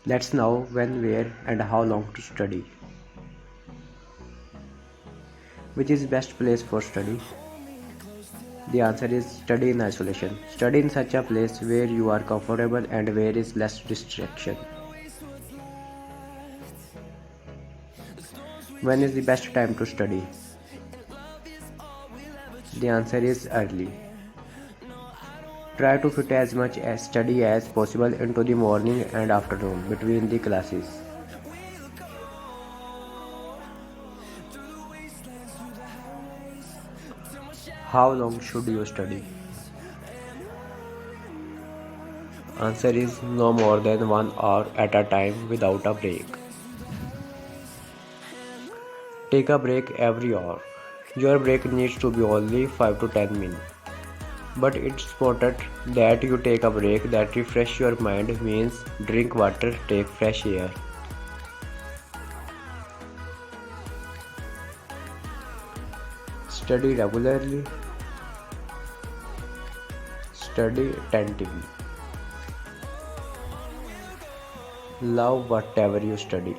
Let's know when, where, and how long to study. Which is best place for study? The answer is study in isolation. Study in such a place where you are comfortable and where is less distraction. When is the best time to study? The answer is early. Try to fit as much as study as possible into the morning and afternoon between the classes. How long should you study? Answer is no more than 1 hour at a time without a break. Take a break every hour. Your break needs to be only 5 to 10 minutes. But it's important that you take a break that refresh your mind means drink water, take fresh air. Study regularly, study attentively. Love whatever you study.